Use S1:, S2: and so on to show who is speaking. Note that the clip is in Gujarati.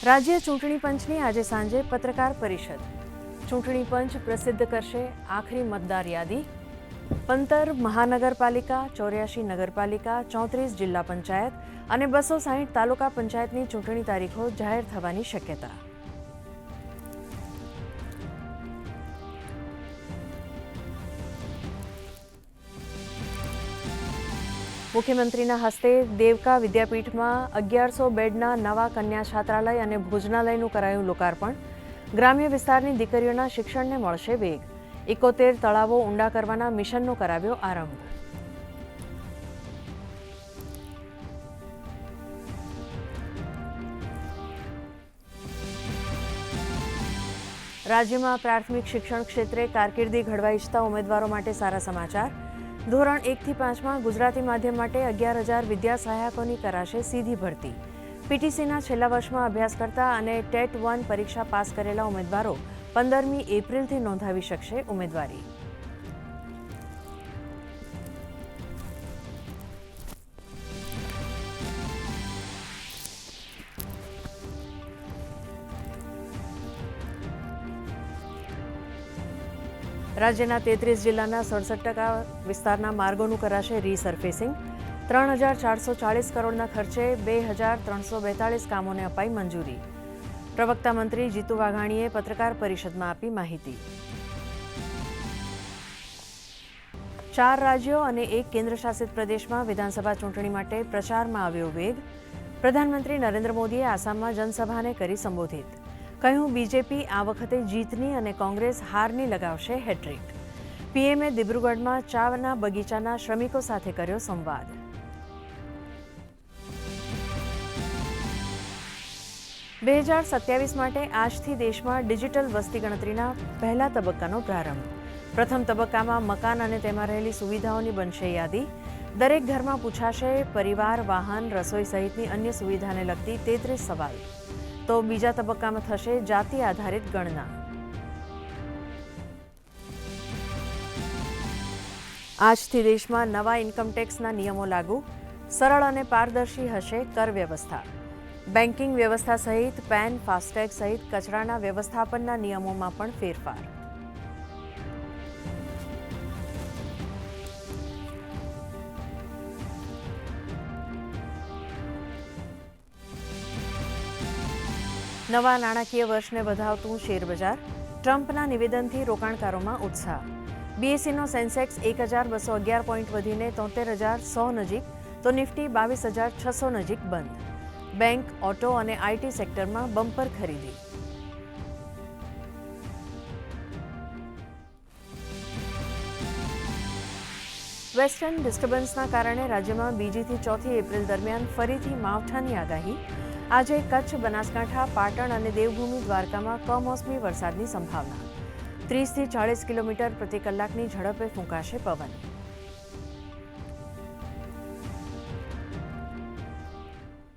S1: રાજ્ય ચૂંટણી પંચની આજે સાંજે પત્રકાર પરિષદ. ચૂંટણી પંચ પ્રસિદ્ધ કરશે આખરી મતદાર યાદી. 15 મહાનગરપાલિકા, 84 નગરપાલિકા, 34 જિલ્લા પંચાયત અને 260 તાલુકા પંચાયતની ચૂંટણી તારીખો જાહેર થવાની શક્યતા. મુખ્યમંત્રીના હસ્તે દેવકા વિદ્યાપીઠમાં 1100 બેડના નવા કન્યા છાત્રાલય અને ભોજનાલયનું કરાયું લોકાર્પણ. ગ્રામ્ય વિસ્તારની દીકરીઓના શિક્ષણને મળશે વેગ. 71 તળાવો ઊંડા કરવાના મિશનનો કરાવ્યો આરંભ. રાજ્યમાં પ્રાથમિક શિક્ષણ ક્ષેત્રે કારકિર્દી ઘડવા ઈચ્છતા ઉમેદવારો માટે સારા સમાચાર. ધોરણ 1 થી 5માં ગુજરાતી માધ્યમ માટે 11,000 વિદ્યા સહાયકોની કરાશે સીધી ભરતી. પીટીસીના છેલ્લા વર્ષમાં અભ્યાસ કરતા અને ટેટ 1 પરીક્ષા પાસ કરેલા ઉમેદવારો 15મી એપ્રિલથી નોંધાવી શકશે ઉમેદવારી. રાજ્યના 33 જિલ્લાના 67% વિસ્તારના માર્ગોનું કરાશે રીસર્ફેસિંગ. 3,440 કરોડના ખર્ચે 2,342 કામોને અપાઈ મંજૂરી. પ્રવક્તા મંત્રી જીતુ વાઘાણીએ પત્રકાર પરિષદમાં આપી માહિતી. 4 રાજ્યો અને 1 કેન્દ્રશાસિત પ્રદેશમાં વિધાનસભા ચૂંટણી માટે પ્રચારમાં આવ્યો વેગ. પ્રધાનમંત્રી નરેન્દ્ર મોદીએ આસામમાં જનસભાને કરી સંબોધિત. કહ્યું, બીજેપી આ વખતે જીતની અને કોંગ્રેસ હારની લગાવશે હેટ્રિક. પીએમએ દિબ્રુગઢમાં ચાના બગીચાના શ્રમિકો સાથે કર્યો સંવાદ. $2027 માટે આજથી દેશમાં ડિજિટલ વસ્તી ગણતરીના પહેલા તબક્કાનો પ્રારંભ. પ્રથમ તબક્કામાં મકાન અને તેમાં રહેલી સુવિધાઓની બનશે યાદી. દરેક ઘરમાં પૂછાશે પરિવાર, વાહન, રસોઈ સહિતની અન્ય સુવિધાને લગતી 33 સવાલ. તો બીજા તબક્કામાં થશે જાતિ આધારિત ગણના. આજથી દેશમાં નવા ઇન્કમટેક્સના નિયમો લાગુ. સરળ અને પારદર્શી હશે કર વ્યવસ્થા. બેન્કિંગ વ્યવસ્થા સહિત પેન, ફાસ્ટેગ સહિત કચરાના વ્યવસ્થાપનના નિયમોમાં પણ ફેરફાર. નવા નાણાકીય વર્ષને વધાવતું શેરબજાર. ટ્રમ્પના નિવેદનથી રોકાણકારોમાં ઉત્સાહ. બીએસઈનો સેન્સેક્સ 1,211 પોઈન્ટ વધીને 73,100 નજીક, તો નિફ્ટી 22,600 નજીક બંધ. બેંક, ઓટો અને આઈટી સેક્ટરમાં બમ્પર ખરીદી. વેસ્ટર્ન ડિસ્ટર્બન્સના કારણે રાજ્યમાં 2 થી 4 એપ્રિલ દરમિયાન ફરીથી માવઠાની આગાહી. આજે કચ્છ, બનાસકાંઠા, પાટણ અને દેવભૂમિ દ્વારકામાં કમોસમી વરસાદની સંભાવના. 30 થી 40 કિલોમીટર પ્રતિ કલાકની ઝડપે ફૂંકાશે પવન.